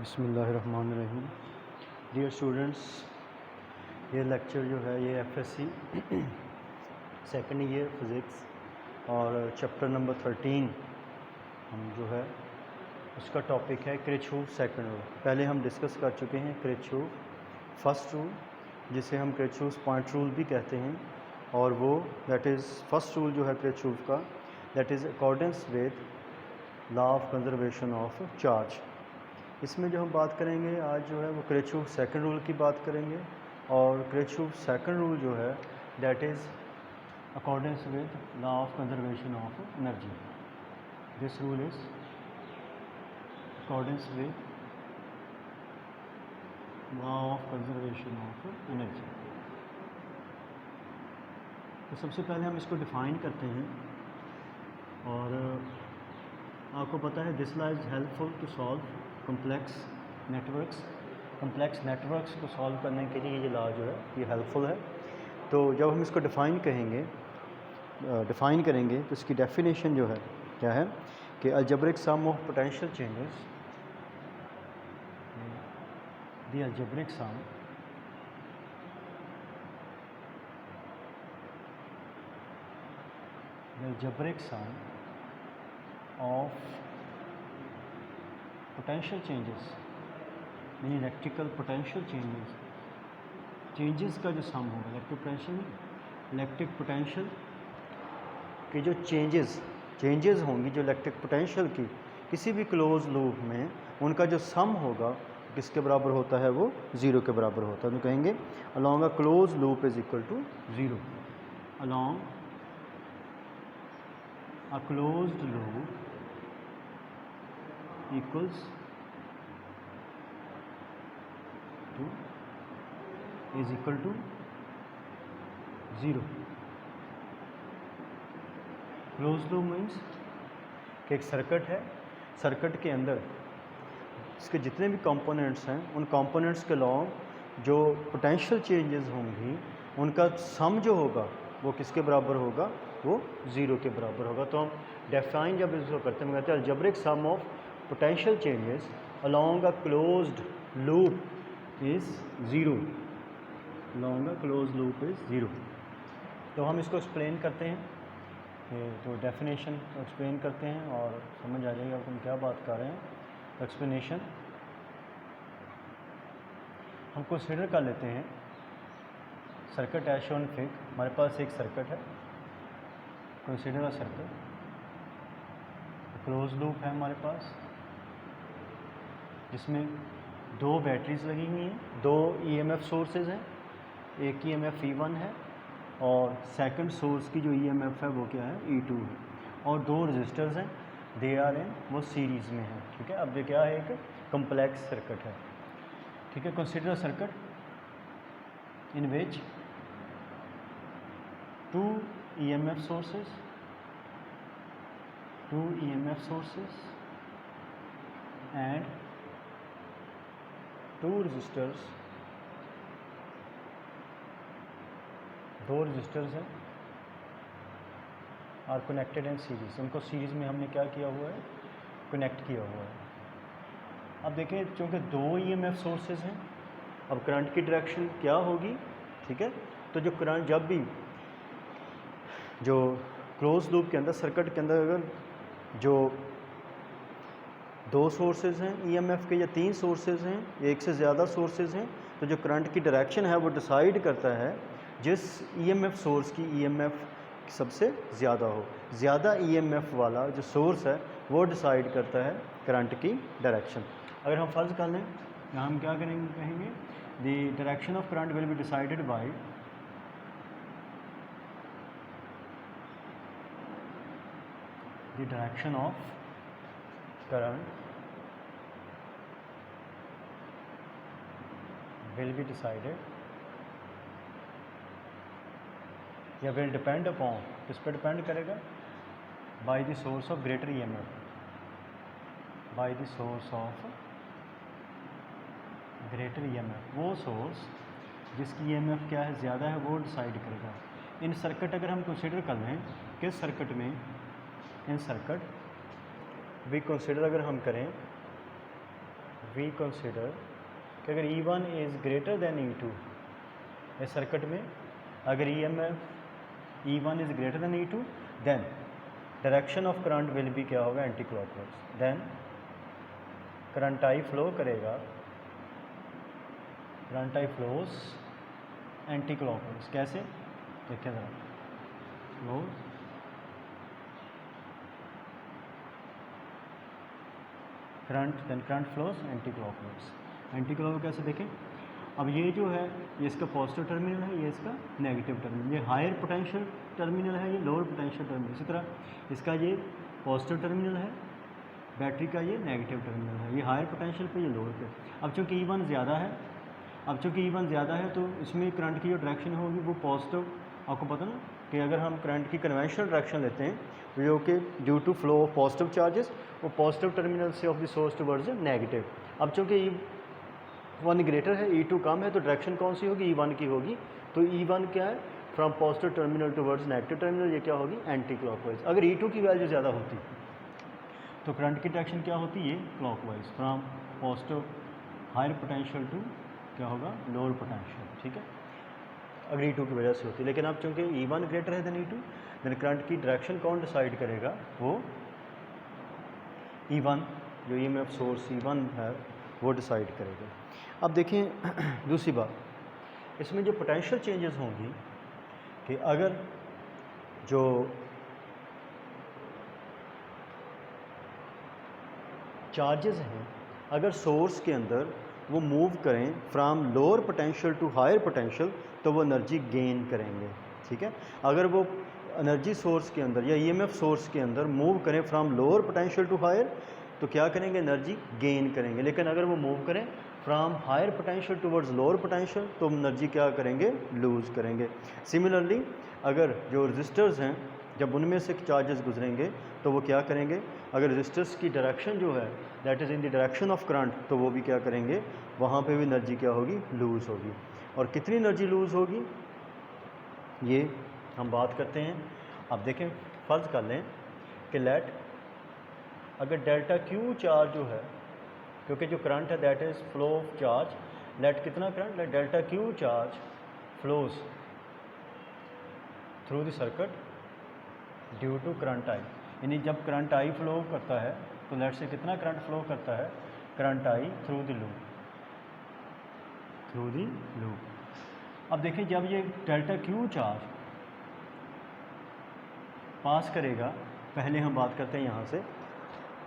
बिस्मिल्लाहिर्रहमानिर्रहीम। Dear students, ये lecture जो है ये एफएससी सेकंड ईयर फिज़िक्स और चैप्टर नंबर 13 हम जो है उसका टॉपिक है किरचॉफ सेकंड रूल। पहले हम डिस्कस कर चुके हैं किरचॉफ फर्स्ट रूल, जिसे हम किरचॉफ पॉइंट रूल भी कहते हैं, और वो दैट इज़ फर्स्ट रूल जो है किरचॉफ का, that is accordance with law of conservation of charge. इसमें जो हम बात करेंगे आज जो है वो किरचॉफ सेकंड रूल की बात करेंगे, और किरचॉफ सेकंड रूल जो है that is accordance with law of conservation of energy. This rule is accordance with law of conservation of energy. तो सबसे पहले हम इसको डिफ़ाइन करते हैं, और आपको पता है this law is helpful to solve complex networks को सॉल्व करने के लिए ये लॉ जो है ये हेल्पफुल है। तो जब हम इसको डिफ़ाइन करेंगे तो इसकी डेफिनेशन जो है क्या है कि algebraic sum of potential changes, the algebraic sum of potential changes यानी इलेक्ट्रिकल पोटेंशियल चेंजेस का जो सम होगा, इलेक्ट्रिक पोटेंशियल के जो चेंजेस होंगी, जो इलेक्ट्रिक पोटेंशियल की किसी भी क्लोज लूप में, उनका जो सम होगा किसके बराबर होता है, वो ज़ीरो के बराबर होता है। तो कहेंगे along a close loop is equal to zero. Along a closed loop equals is equal to zero. Close loop means कि एक सर्किट है, सर्किट के अंदर इसके जितने भी कंपोनेंट्स हैं, उन कंपोनेंट्स के अलॉन्ग जो पोटेंशियल चेंजेस होंगी, उनका सम जो होगा वो किसके बराबर होगा, वो ज़ीरो के बराबर होगा। तो हम डिफाइन जब इसको करते हैं, कहते हैं algebraic sum of potential changes along a closed loop is zero. Along a close loop is zero. तो हम इसको एक्सप्लेन करते हैं, तो डेफिनेशन एक्सप्लेन करते हैं और समझ आ जाएगा हम क्या बात कर रहे हैं। एक्सप्लेनेशन हम कंसीडर कर लेते हैं सर्किट एज शोन फिग। हमारे पास एक सर्किट है, consider a circuit, close loop है हमारे पास, जिसमें दो बैटरीज लगी हुई हैं, दो ईएमएफ सोर्सेज हैं, एक ईएमएफ E1 है और सेकंड सोर्स की जो ईएमएफ है वो क्या है, E2 है, और दो रजिस्टर्स हैं, दे आर इन वो सीरीज़ में है। ठीक है, अब ये क्या है, एक कम्प्लेक्स सर्किट है। ठीक है, consider circuit in which two EMF sources and two resistors, दो रजिस्टर्स हैं, आर कनेक्टेड इन सीरीज़। उनको सीरीज़ में हमने क्या किया हुआ है, कनेक्ट किया हुआ है। अब देखें, चूँकि दो ईएमएफ सोर्सेज हैं, अब करंट की डायरेक्शन क्या होगी। ठीक है, तो जो करंट जब भी जो क्लोज लूप के अंदर, सर्किट के अंदर अगर जो दो सोर्सेज हैं ईएमएफ के या तीन सोर्सेज हैं, एक से ज़्यादा सोर्सेज हैं, तो जो करंट की डायरेक्शन है वो डिसाइड करता है जिस ईएमएफ सोर्स की ईएमएफ सबसे ज़्यादा हो। ज़्यादा ईएमएफ वाला जो सोर्स है वो डिसाइड करता है करंट की डायरेक्शन। अगर हम फर्ज कर लें, यहाँ हम क्या कहेंगे, the direction of current will be decided by the direction of current will be decided या will depend upon, किस पर डिपेंड करेगा, by the source of greater EMF, by the source of greater EMF। वो source जिसकी EMF क्या है, ज़्यादा है, वो डिसाइड करेगा। इन सर्किट अगर हम कंसीडर कर लें, किस सर्किट में, इन सर्किट वी कंसीडर अगर हम करें वी कंसिडर कि अगर E1 is greater than E2, इस सर्किट में अगर EMF E1 is greater than E2, then direction of current will भी क्या होगा, anticlockwise. Then current I flow करेगा, current I flows anticlockwise. कैसे, देखिए ज़रा, flow current, then current flows anticlockwise. Anticlockwise कैसे देखें, अब ये जो है ये इसका पॉजिटिव टर्मिनल है, ये इसका नेगेटिव टर्मिनल, ये हायर पोटेंशियल टर्मिनल है, ये लोअर पोटेंशियल टर्मिनल। इसी तरह इसका ये पॉजिटिव टर्मिनल है, बैटरी का ये नेगेटिव टर्मिनल है, ये हायर पोटेंशियल पे, ये लोअर पे। अब चूँकि E1 ज़्यादा है, तो इसमें करंट की जो डायरेक्शन होगी वो पॉजिटिव, आपको पता ना कि अगर हम करंट की कन्वेंशनल डायरेक्शन लेते हैं जो कि due to flow of positive charges, वो पॉजिटिव टर्मिनल से of the source towards negative. अब चूँकि E1 ग्रेटर है, E2 कम है, तो डायरेक्शन कौन सी होगी, E1 की होगी। तो E1 क्या है, from positive terminal towards negative terminal, ये क्या होगी, एंटी क्लॉकवाइज। अगर E2 की वैल्यू ज़्यादा होती तो करंट की डायरेक्शन क्या होती, ये clockwise, from positive higher potential to क्या होगा, लोअर पोटेंशियल। ठीक है, अगर E2 की वजह से होती है। लेकिन अब चूँकि E1 ग्रेटर है देन E2, देन करंट की डायरेक्शन कौन डिसाइड करेगा, वो E1, जो EMF सोर्स E1 है वो डिसाइड करेगा। अब देखें दूसरी बात, इसमें जो पोटेंशियल चेंजेस होंगी कि अगर जो चार्जेस हैं अगर सोर्स के अंदर वो मूव करें from lower potential to higher potential, तो वो एनर्जी गेन करेंगे। ठीक है, अगर वो एनर्जी सोर्स के अंदर या EMF सोर्स के अंदर मूव करें from lower potential to higher, तो क्या करेंगे, एनर्जी गेन करेंगे। लेकिन अगर वो मूव करें from higher potential towards lower potential, तो एनर्जी क्या करेंगे, लूज़ करेंगे। सिमिलरली अगर जो रजिस्टर्स हैं जब उनमें से चार्जेस गुजरेंगे तो वो क्या करेंगे, अगर रजिस्टर्स की डायरेक्शन जो है that is in the direction of current, तो वो भी क्या करेंगे, वहाँ पे भी एनर्जी क्या होगी, लूज़ होगी। और कितनी एनर्जी लूज़ होगी ये हम बात करते हैं। अब देखें, फ़र्ज़ कर लें कि लेट अगर डेल्टा Q चार्ज जो है, क्योंकि जो करंट है that is flow of charge, let कितना current, let delta Q charge flows through the circuit due to current I. यानी जब करंट आई फ्लो करता है तो लेट से कितना करंट फ्लो करता है, current I through the loop, अब देखिए जब ये डेल्टा Q चार्ज पास करेगा, पहले हम बात करते हैं यहाँ से,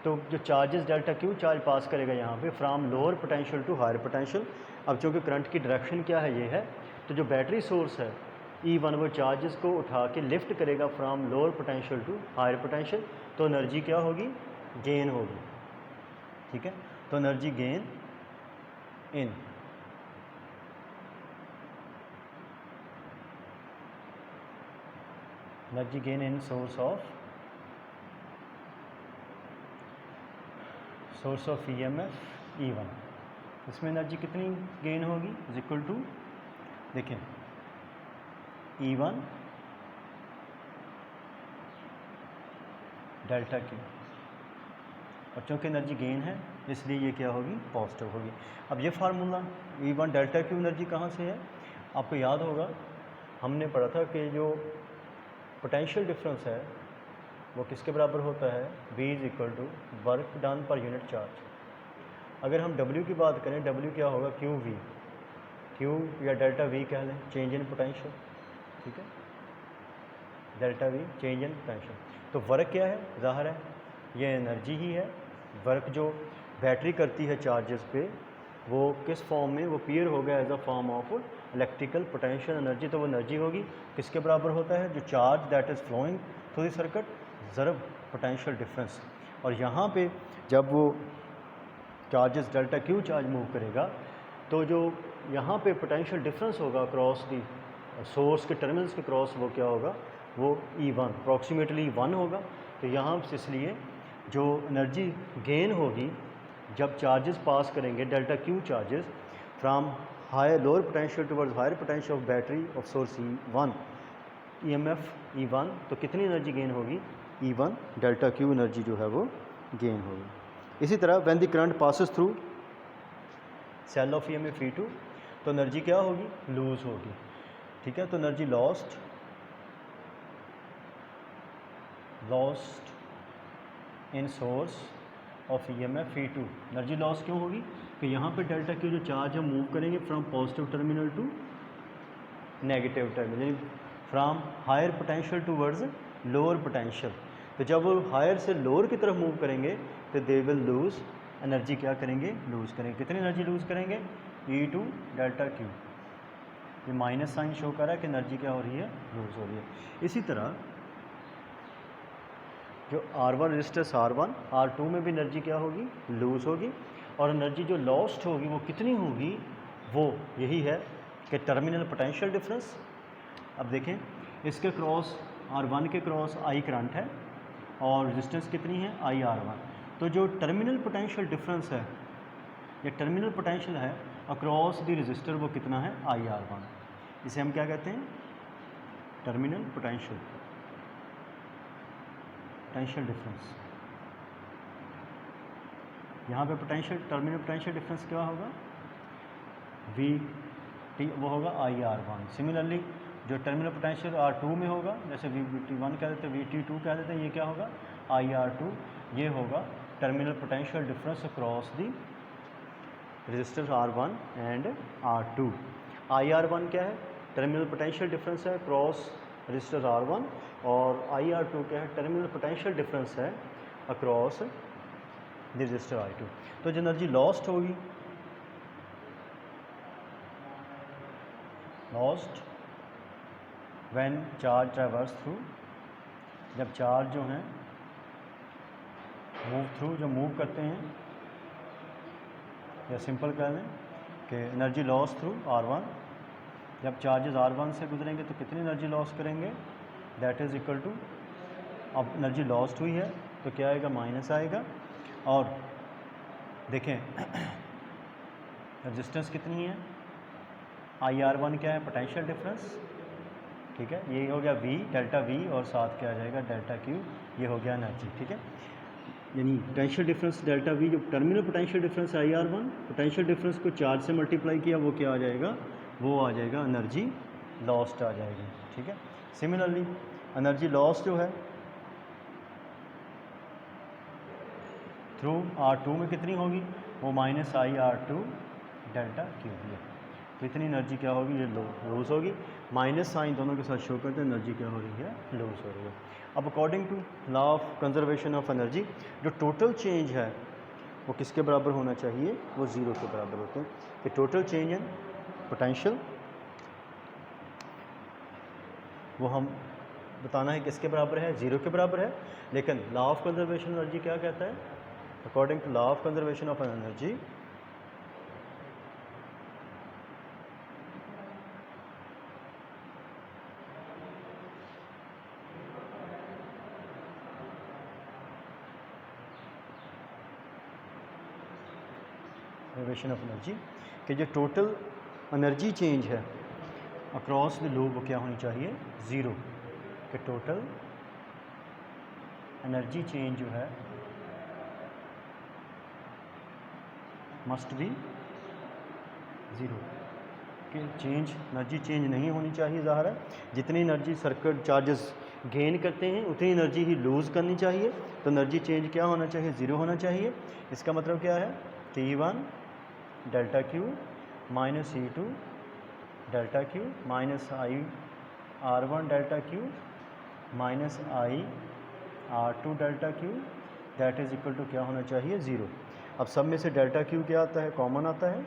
तो जो charges delta Q charge pass करेगा यहाँ पे from lower potential to higher potential. अब चूँकि करंट की डायरेक्शन क्या है, ये है, तो जो बैटरी सोर्स है E1 वो चार्जेस को उठा के लिफ्ट करेगा from lower potential to higher potential, तो एनर्जी क्या होगी, गेन होगी। ठीक है, तो energy gain in source of EMF E1, इसमें एनर्जी कितनी गेन होगी, इज इक्वल टू, देखें E1 डेल्टा Q, और चूँकि एनर्जी गेन है इसलिए ये क्या होगी, पॉजिटिव होगी। अब ये formula E1 delta Q energy कहाँ से है, आपको याद होगा हमने पढ़ा था कि जो पोटेंशियल डिफरेंस है वो किसके बराबर होता है, V इज इक्वल टू work done per unit charge. अगर हम W की बात करें, W क्या होगा, QV, Q या डेल्टा V कह लें, चेंज इन पोटेंशियल। ठीक है, delta V change in potential. तो वर्क क्या है, ज़ाहिर है ये एनर्जी ही है। वर्क जो बैटरी करती है चार्जेस पे, वो किस फॉर्म में, वो अपीयर होगा as a form of electrical potential energy. तो वो एनर्जी होगी किसके बराबर होता है, जो charge that is flowing through the circuit ज़रब पोटेंशियल डिफरेंस। और यहाँ पे जब वो charges delta Q charge move करेगा, तो जो यहाँ पे पोटेंशियल डिफरेंस होगा क्रॉस दी सोर्स के टर्मिनल्स के क्रॉस, वो क्या होगा, वो E1 अप्रॉक्सीमेटली 1 होगा। तो यहाँ से इसलिए जो एनर्जी गेन होगी जब चार्जेस पास करेंगे delta Q charges from higher lower potential towards higher potential of battery of source E1 EMF E1, तो कितनी एनर्जी गेन होगी, E1 डेल्टा Q एनर्जी जो है वो गेन होगी। इसी तरह when the current passes through cell of EMF E2, तो एनर्जी क्या होगी, लूज़ होगी, ठीक है। तो energy lost in source of EMF E2, energy loss क्यों होगी कि यहाँ पे डेल्टा क्यू जो चार्ज हम मूव करेंगे from positive terminal to negative terminal, यानी from higher potential towards lower potential. तो जब वो हायर से लोअर की तरफ मूव करेंगे तो दे विल लूज़ एनर्जी, क्या करेंगे, लूज़ करेंगे। कितनी एनर्जी लूज़ करेंगे, E2 डेल्टा क्यू। ये माइनस साइन शो कर रहा है कि एनर्जी क्या हो रही है, लूज़ हो रही है। इसी तरह जो R1 रेजिस्टेंस R2 में भी एनर्जी क्या होगी, लूज़ होगी, और एनर्जी जो लॉस्ट होगी वो कितनी होगी, वो यही है कि टर्मिनल पोटेंशियल डिफरेंस। अब देखें इसके क्रॉस R1 के क्रॉस I करंट है और रेजिस्टेंस कितनी है, IR1। तो जो टर्मिनल पोटेंशियल डिफरेंस है, ये टर्मिनल पोटेंशियल है अक्रॉस द रेजिस्टर, वो कितना है, IR1। इसे हम क्या कहते हैं, टर्मिनल पोटेंशियल डिफरेंस। यहाँ पे पोटेंशियल टर्मिनल पोटेंशियल डिफरेंस क्या होगा, VT, वो होगा IR1। सिमिलरली जो टर्मिनल पोटेंशियल R2 में होगा, जैसे VT1 कह देते हैं, VT2 कह देते हैं, ये क्या होगा, IR2। ये होगा terminal potential difference across the resistors R1 and R2। IR1 क्या है, टर्मिनल पोटेंशियल डिफरेंस है अक्रॉस रेजिस्टर्स R1, और IR2 क्या है, टर्मिनल पोटेंशियल डिफरेंस है अक्रॉस द रेजिस्टर I2। तो जो एनर्जी लॉस्ट होगी, lost when charge traverse through, जब चार्ज जो हैं मूव थ्रू, जो मूव करते हैं, या सिंपल कह लें कि एनर्जी लॉस थ्रू R1, जब चार्जेस R1 से गुजरेंगे तो कितनी एनर्जी लॉस करेंगे, दैट इज़ इक्वल टू, अब एनर्जी लॉस्ट हुई है तो क्या आएगा, माइनस आएगा। और देखें रेजिस्टेंस कितनी है, IR1 क्या है, पोटेंशियल डिफरेंस, ठीक है। ये हो गया V, डेल्टा V, और साथ क्या आ जाएगा, डेल्टा Q, ये हो गया एनर्जी, ठीक है। यानी पोटेंशियल डिफरेंस डेल्टा V, जो terminal potential difference IR1, potential difference को चार्ज से मल्टीप्लाई किया, वो क्या आ जाएगा, वो आ जाएगा एनर्जी लॉस्ट आ जाएगी, ठीक है। सिमिलरली एनर्जी लॉस जो है थ्रू R2 में कितनी होगी, वो माइनस IR2 डेल्टा Q है। तो इतनी एनर्जी क्या होगी, ये लूज़ होगी। माइनस साइन दोनों के साथ शो करते हैं, एनर्जी क्या हो रही है, लूज़ हो रही है। अब according to law of conservation of energy, जो टोटल चेंज है वो किसके बराबर होना चाहिए, वो ज़ीरो के बराबर होते हैं। कि टोटल चेंज इन पोटेंशियल, वो हम बताना है किसके बराबर है, ज़ीरो के बराबर है। लेकिन लॉ ऑफ कंजर्वेशन एनर्जी क्या कहता है, according to law of conservation of energy, conservation of energy कि जो टोटल एनर्जी चेंज है अक्रॉस द लूप, वो क्या होनी चाहिए, ज़ीरो। कि टोटल एनर्जी चेंज जो है मस्ट बी ज़ीरो। कि चेंज, एनर्जी चेंज नहीं होनी चाहिए, ज़ाहिर है जितनी एनर्जी सर्किट चार्जेस गेन करते हैं उतनी एनर्जी ही लूज़ करनी चाहिए। तो एनर्जी चेंज क्या होना चाहिए, ज़ीरो होना चाहिए। इसका मतलब क्या है, T1 delta Q minus E2 delta Q minus IR1 delta Q minus IR2 delta Q, that is equal to क्या होना चाहिए, ज़ीरो। अब सब में से डेल्टा Q क्या आता है, कॉमन आता है।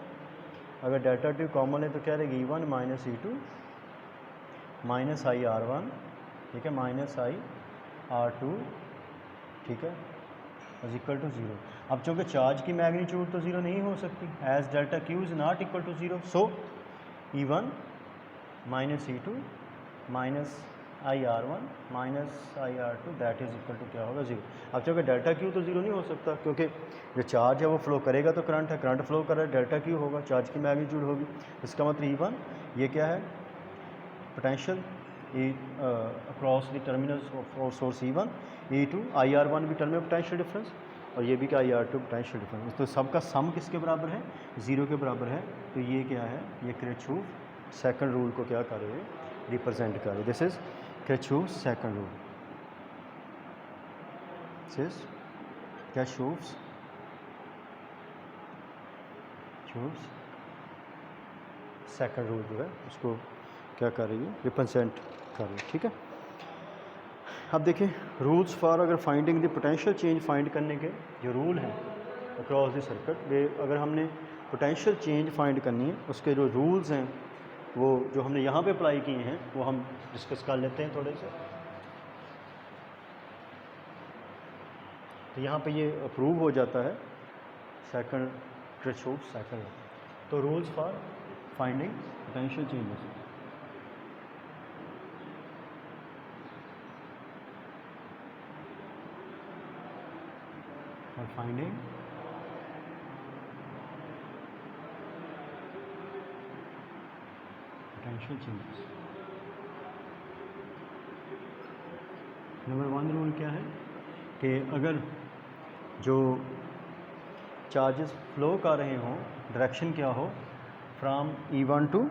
अगर डेल्टा Q कॉमन है तो क्या रहेगी, E1 minus E2 minus IR1, ठीक है, माइनस IR2, ठीक है, इज इक्वल टू ज़ीरो। अब चूँकि चार्ज की मैग्नीट्यूड तो ज़ीरो नहीं हो सकती, as delta Q is not equal to zero, so E1 minus E2 minus IR1 minus IR2, that is equal to क्या होगा, ज़ीरो। अब चूँकि डेल्टा Q तो ज़ीरो नहीं हो सकता, क्योंकि जो चार्ज है वो फ्लो करेगा तो करंट है, करंट फ्लो कर रहा है, डेल्टा Q होगा, चार्ज की मैग्नीट्यूड होगी। इसका मतलब E1 ये क्या है, potential across the terminals of source E1, E2 IR1 भी टर्मिनल पोटेंशियल डिफरेंस, और ये भी क्या ER2 पोटेंशियल डिफरेंस। तो सबका सम किसके बराबर है, 0 के बराबर है। तो ये क्या है, ये किरचॉफ सेकंड रूल को क्या कर रहे हैं, रिप्रेजेंट कर रहे हैं। This is Kirchhoff second rule, this is Kirchhoff second rule जो है उसको क्या कर रही है, रिप्रेजेंट कर रही है। ठीक है, अब देखिए रूल्स फॉर अगर finding the potential change find करने के जो रूल हैं अक्रॉस द सर्किट, ये अगर हमने पोटेंशियल चेंज फाइंड करनी है उसके जो रूल्स हैं वो जो हमने यहाँ पे अप्लाई किए हैं वो हम डिस्कस कर लेते हैं थोड़े से। तो यहाँ पे ये अप्रूव हो जाता है सेकंड किरचॉफ सेकंड। तो rules for finding potential changes, for finding potential changes। Number 1 rule क्या है कि अगर जो चार्जेस फ्लो कर रहे हों, डायरेक्शन क्या हो, फ्रॉम E1 टू,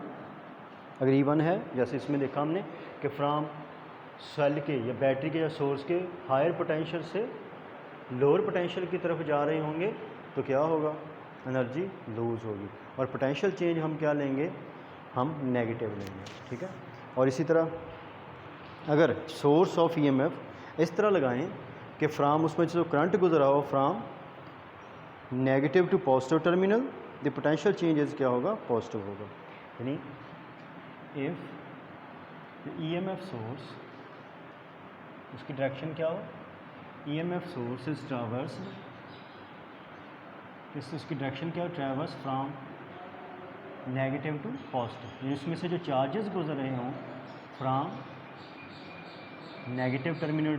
अगर E1 है जैसे इसमें देखा हमने कि फ्रॉम सेल के या बैटरी के या सोर्स के हायर पोटेंशियल से लोअर पोटेंशियल की तरफ जा रहे होंगे तो क्या होगा, एनर्जी लूज़ होगी। और पोटेंशियल चेंज हम क्या लेंगे, हम नेगेटिव लेंगे। ठीक है, और इसी तरह अगर सोर्स ऑफ EMF इस तरह लगाएं कि फ्राम उसमें जो करंट गुजरा हो from negative to positive terminal, the potential changes क्या होगा, पॉजिटिव होगा। यानी इफ़ EMF सोर्स, उसकी डायरेक्शन क्या हो, EMF सोर्स इज ट्रैवर्स, उसकी डायरेक्शन क्या हो, traverse from negative to positive. इसमें से जो चार्जेस गुजर रहे हों from negative terminal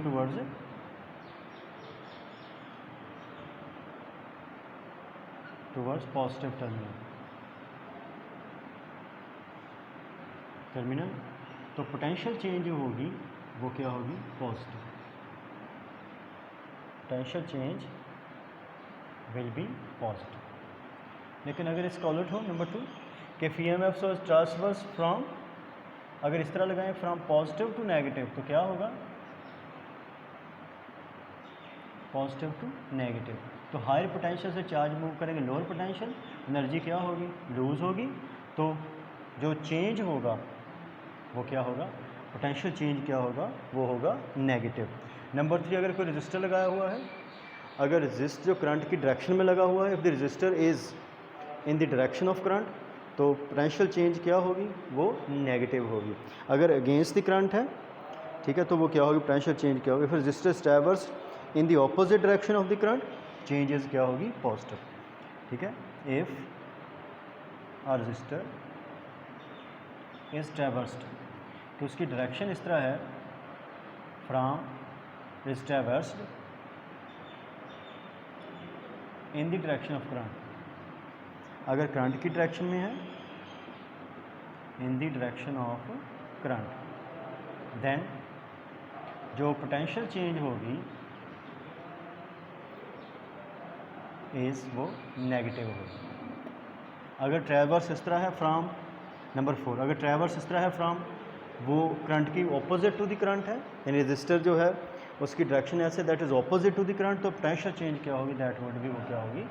towards positive terminal, तो पोटेंशियल चेंज जो होगी वो क्या होगी, positive. Potential change will be positive. लेकिन अगर इसका उलट हो, नंबर 2 कि EMF सोर्स ट्रांसवर्स फ्रॉम, अगर इस तरह लगाएं फ्रॉम पॉजिटिव टू नेगेटिव तो क्या होगा, पॉजिटिव टू नेगेटिव। तो हायर पोटेंशियल से चार्ज मूव करेंगे लोअर पोटेंशियल, एनर्जी क्या होगी, लूज़ होगी। तो जो चेंज होगा वो क्या होगा, पोटेंशियल चेंज क्या होगा, वो होगा नेगेटिव। नंबर 3 अगर कोई रजिस्टर लगाया हुआ है, अगर रजिस्टर जो करंट की डायरेक्शन में लगा हुआ है, if the register is in the direction of current तो पोटेंशियल चेंज क्या होगी, वो नेगेटिव होगी। अगर अगेंस्ट द करंट है, ठीक है, तो वो क्या होगी, पोटेंशियल चेंज क्या होगी। फिर resistor traverse in the opposite direction of the current, changes क्या होगी, पॉजिटिव। ठीक है, if a resistor is traversed, तो उसकी डायरेक्शन इस तरह है from is traversed in the direction of current, अगर करंट की डायरेक्शन में है in the direction of current, then जो पोटेंशियल चेंज होगी इज़ वो नेगेटिव होगी। अगर ट्रैवर्स इस तरह है फ्रॉम, नंबर 4 अगर ट्रैवर्स इस तरह है फ्रॉम, वो करंट की ऑपोजिट टू द करंट है, यानी रजिस्टर जो है उसकी डायरेक्शन ऐसे that is opposite to the current, तो पोटेंशियल चेंज क्या होगी, दैट वुड भी वो क्या होगी,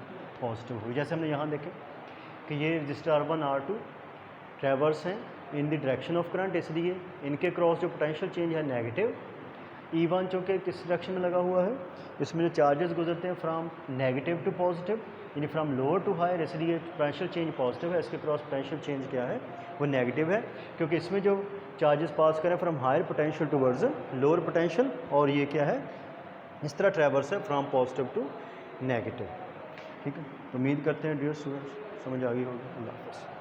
पॉजिटिव होगी। जैसे हमने यहाँ देखें कि ये रजिस्टर R1 R2 ट्रैवर्स हैं इन द डायरेक्शन ऑफ करंट, इसलिए इनके क्रॉस जो पोटेंशियल चेंज है नेगेटिव। E1 चूँकि किस डायरेक्शन में लगा हुआ है, इसमें जो चार्जेस गुजरते हैं फ्रॉम नेगेटिव टू पॉजिटिव, यानी फ्रॉम लोअर टू हायर, इसलिए पोटेंशियल चेंज पॉजिटिव है। इसके क्रॉस पोटेंशियल चेंज क्या है, वो नेगेटिव है, क्योंकि इसमें जो चार्जेस पास करें from higher potential towards lower potential, और ये क्या है, इस तरह ट्रैवर्स है फ्रॉम पॉजिटिव टू नेगेटिव। ठीक है, उम्मीद करते हैं डियर स्टूडेंट्स समझ आ गई होगी। अल्लाह हाफ़िज़।